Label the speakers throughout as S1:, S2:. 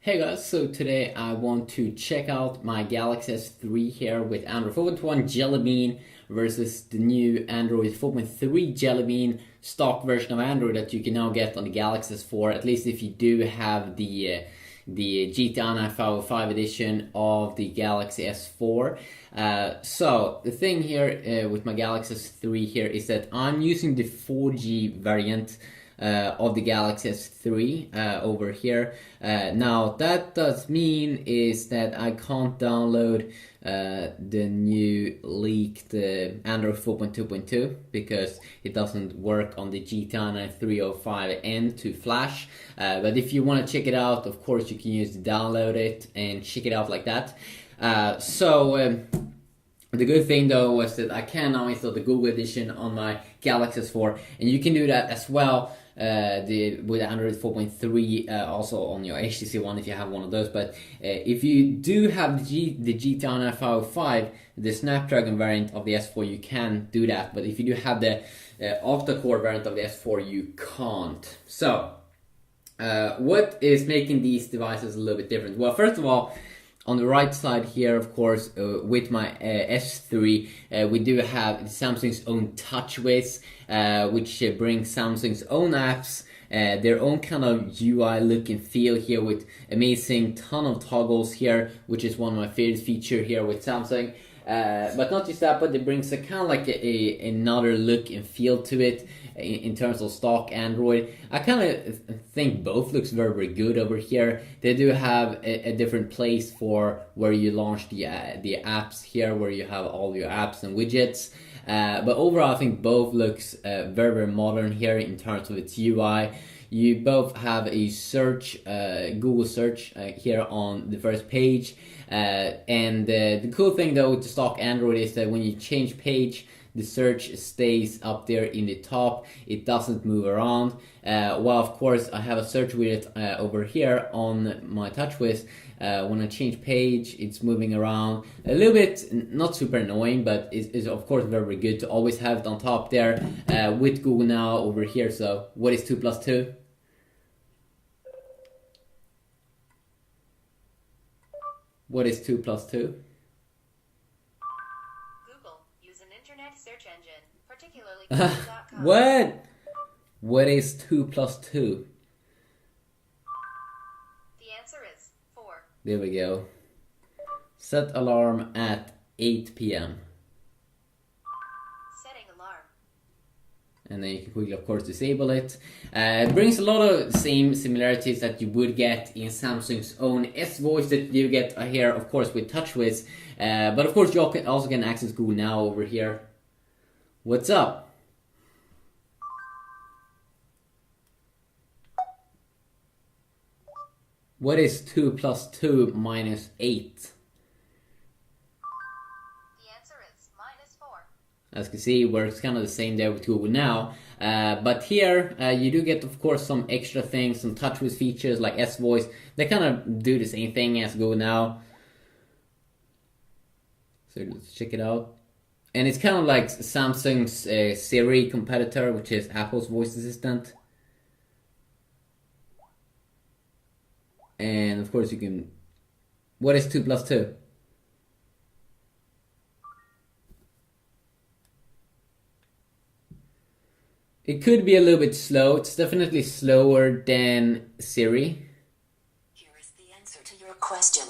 S1: Hey guys, so today I want to check out my Galaxy S3 here with Android 4.1 Jelly Bean versus the new Android 4.3 Jelly Bean stock version of Android that you can now get on the Galaxy S4, at least if you do have the GTI 9505 edition of the Galaxy S4. So the thing here with my Galaxy S3 here is that I'm using the 4G variant of the Galaxy S3 over here. Now that does mean is that I can't download the new leaked Android 4.2.2 because it doesn't work on the GTI 9305N to flash. But if you want to check it out, of course you can use the download it and check it out like that. The good thing though was that I can now install the Google edition on my Galaxy S4, and you can do that as well with Android 4.3 also on your HTC One if you have one of those. But if you do have the GTI 9505, the Snapdragon variant of the S4, you can do that. But if you do have the octa-core variant of the S4, you can't. So what is making these devices a little bit different? Well, first of all, on the right side here, of course, with my S3, we do have Samsung's own TouchWiz, which brings Samsung's own apps, their own kind of UI look and feel here with amazing ton of toggles here, which is one of my favorite features here with Samsung. But not just that, but it brings a kind of like another look and feel to it in terms of stock Android. I kind of think both looks very, very good over here. They do have a different place for where you launch the apps here, where you have all your apps and widgets. But overall, I think both looks very, very modern here in terms of its UI. You both have a search, Google search here on the first page. And the cool thing though with the stock Android is that when you change page, the search stays up there in the top. It doesn't move around. Well, of course, I have a search widget over here on my TouchWiz. When I change page, it's moving around a little bit, not super annoying, but it's of course very, very good to always have it on top there with Google Now over here. So what is 2 plus 2? What is 2 plus 2?
S2: Google. Use an internet search engine, particularly Google.com.
S1: What? What is 2 plus 2?
S2: The answer is 4.
S1: There we go. Set alarm at 8 p.m.
S2: Setting alarm.
S1: And then you can quickly, of course, disable it. It brings a lot of same similarities that you would get in Samsung's own S-Voice that you get here, of course, with TouchWiz. But of course, you also can access Google Now over here. What's up? What is 2 plus 2 minus 8?
S2: The answer is -4.
S1: As you can see, it works kind of the same there with Google Now. But here, you do get, of course, some extra things, some TouchWiz features like S-Voice. They kind of do the same thing as Google Now. So let's check it out. And it's kind of like Samsung's Siri competitor, which is Apple's voice assistant. And of course you can... What is 2 plus 2? It could be a little bit slow. It's definitely slower than Siri.
S2: Here is the answer to your question.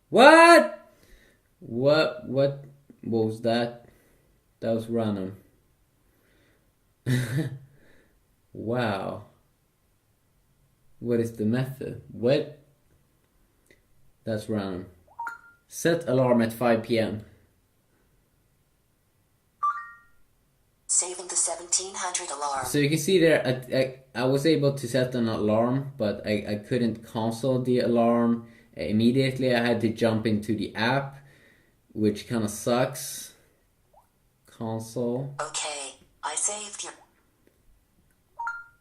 S1: What? What was that? That was random. Wow. What is the method? What? That's random. Set alarm at 5 p.m.
S2: Saving the 1700 alarm.
S1: So you can see there, I was able to set an alarm, but I couldn't cancel the alarm immediately. I had to jump into the app, which kind of sucks. Cancel.
S2: Okay, I saved your...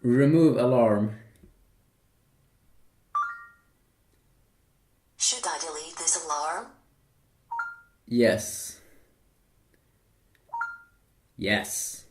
S1: Remove alarm.
S2: Should I delete this alarm?
S1: Yes. Yes.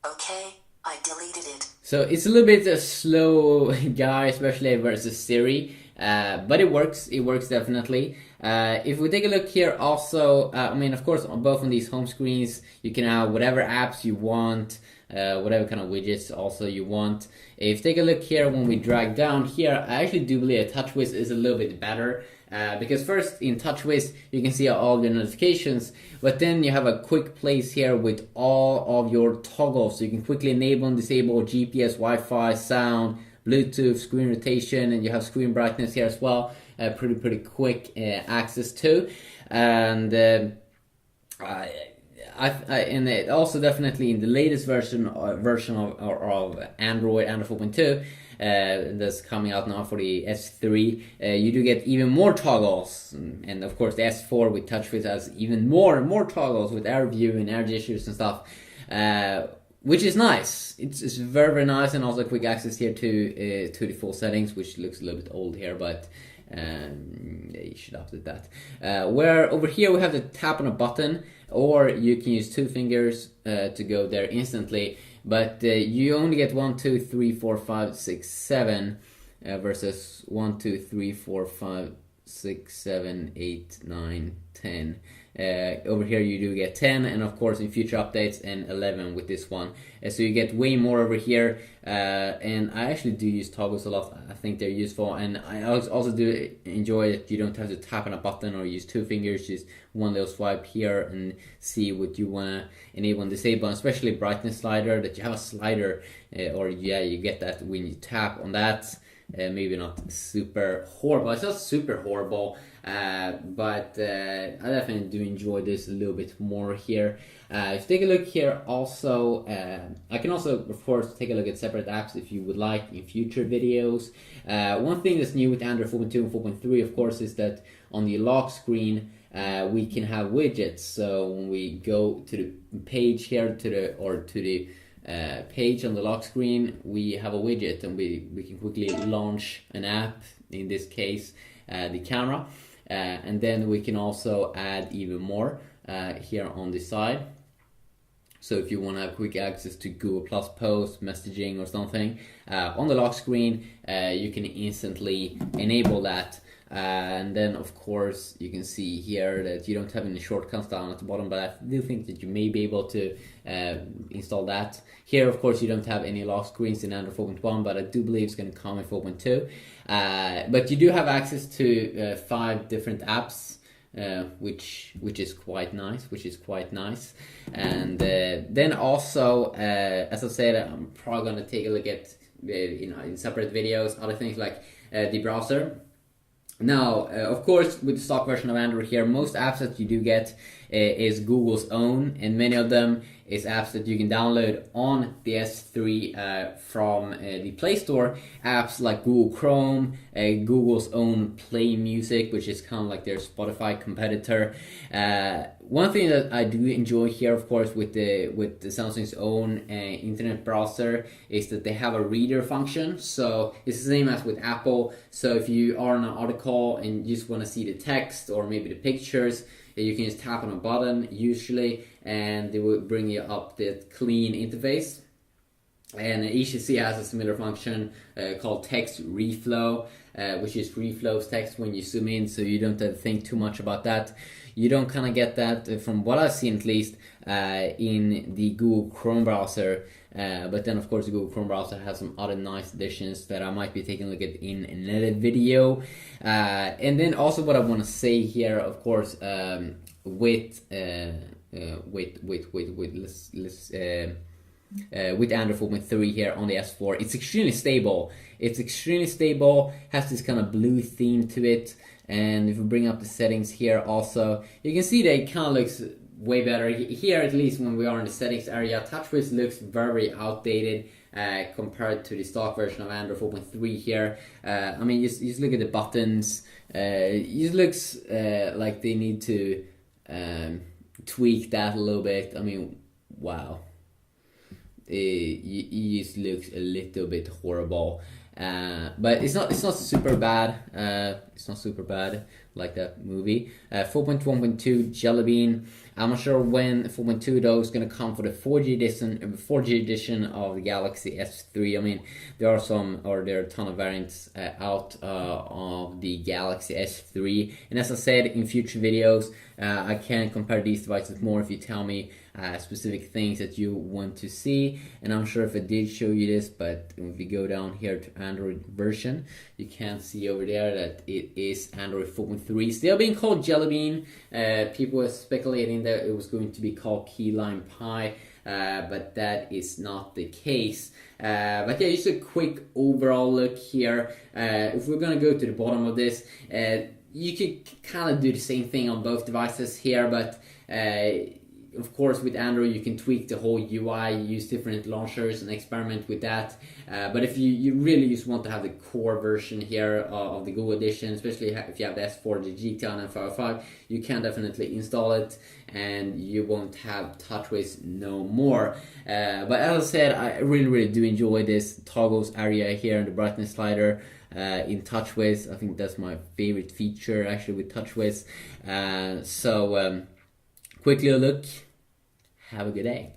S2: Okay,
S3: I deleted it.
S1: So it's a little bit a slow guy, especially versus Siri, but it works. It works definitely. If we take a look here, also, I mean, of course, on both on these home screens, you can have whatever apps you want, whatever kind of widgets also you want. If you take a look here, when we drag down here, I actually do believe TouchWiz is a little bit better. Because first in TouchWiz you can see all your notifications, but then you have a quick place here with all of your toggles, so you can quickly enable and disable GPS, Wi-Fi, sound, Bluetooth, screen rotation, and you have screen brightness here as well. Pretty quick access to, and and it also definitely in the latest version of Android 4.2. That's coming out now for the S3, you do get even more toggles, and of course the S4 with TouchWiz has even more toggles with air view and air gestures and stuff, which is nice. It's very nice, and also quick access here to the full settings, which looks a little bit old here, but you should update that. Where over here we have the tap on a button, or you can use 2 fingers to go there instantly. But you only get 1, 2, 3, 4, 5, 6, 7 versus 1, 2, 3, 4, 5, 6, 7, 8, 9, 10. Over here you do get 10, and of course in future updates, and 11 with this one. So you get way more over here, and I actually do use toggles a lot. I think they're useful, and I also do enjoy that you don't have to tap on a button or use 2 fingers, just one little swipe here and see what you want to enable and disable, especially brightness slider, that you have a slider, or you get that when you tap on that. Maybe not super horrible, it's not super horrible, but I definitely do enjoy this a little bit more here. If you take a look here also, I can also of course take a look at separate apps if you would like in future videos. One thing that's new with Android 4.2 and 4.3 of course is that on the lock screen we can have widgets. So when we go to the page here, to the page on the lock screen, we have a widget, and we can quickly launch an app, in this case the camera, and then we can also add even more here on the side. So if you want to have quick access to Google Plus posts, messaging or something on the lock screen, you can instantly enable that. And then of course you can see here that you don't have any shortcuts down at the bottom, but I do think that you may be able to install that. Here of course you don't have any lock screens in Android 4.1, but I do believe it's going to come in 4.2. But you do have access to 5 different apps, which is quite nice. And then also, as I said, I'm probably going to take a look at in separate videos other things like the browser. Now, of course, with the stock version of Android here, most apps that you do get is Google's own, and many of them is apps that you can download on the S3 from the Play Store. Apps like Google Chrome, Google's own Play Music, which is kind of like their Spotify competitor. One thing that I do enjoy here, of course, with the Samsung's own internet browser is that they have a reader function. So it's the same as with Apple. So if you are on an article and you just want to see the text or maybe the pictures, you can just tap on a button usually, and they will bring you up the clean interface. And HTC has a similar function called text reflow, which is reflows text when you zoom in, so you don't have to think too much about that. You don't kind of get that, from what I've seen at least, in the Google Chrome browser. But then of course the Google Chrome browser has some other nice additions that I might be taking a look at in another video. And then also what I want to say here, of course, with Android 4.3 here on the S4, it's extremely stable. Has this kind of blue theme to it. And if we bring up the settings here also, you can see that it kind of looks way better. Here, at least when we are in the settings area, TouchWiz looks very outdated compared to the stock version of Android 4.3 here. I mean, just look at the buttons. It looks like they need to tweak that a little bit. I mean, wow. It just looks a little bit horrible. But it's not super bad. It's not super bad like that movie. 4.1.2 Jelly Bean. I'm not sure when 4.2 though is gonna come for the 4G edition of the Galaxy S3. I mean, there are a ton of variants out of the Galaxy S3. And as I said in future videos, I can compare these devices more if you tell me specific things that you want to see. And I'm sure if I did show you this, but if you go down here to Android version, you can see over there that it is Android 4.3, still being called Jelly Bean. People were speculating that it was going to be called Key Lime Pie, but that is not the case. But yeah, just a quick overall look here. If we're gonna go to the bottom of this, you could kind of do the same thing on both devices here, but of course, with Android, you can tweak the whole UI, use different launchers and experiment with that. But if you really just want to have the core version here of the Google Edition, especially if you have the S4, the GT and 505, you can definitely install it and you won't have TouchWiz no more. But as I said, I really do enjoy this toggles area here and the brightness slider. In TouchWiz, I think that's my favorite feature actually with TouchWiz. Quickly a look. Have a good day.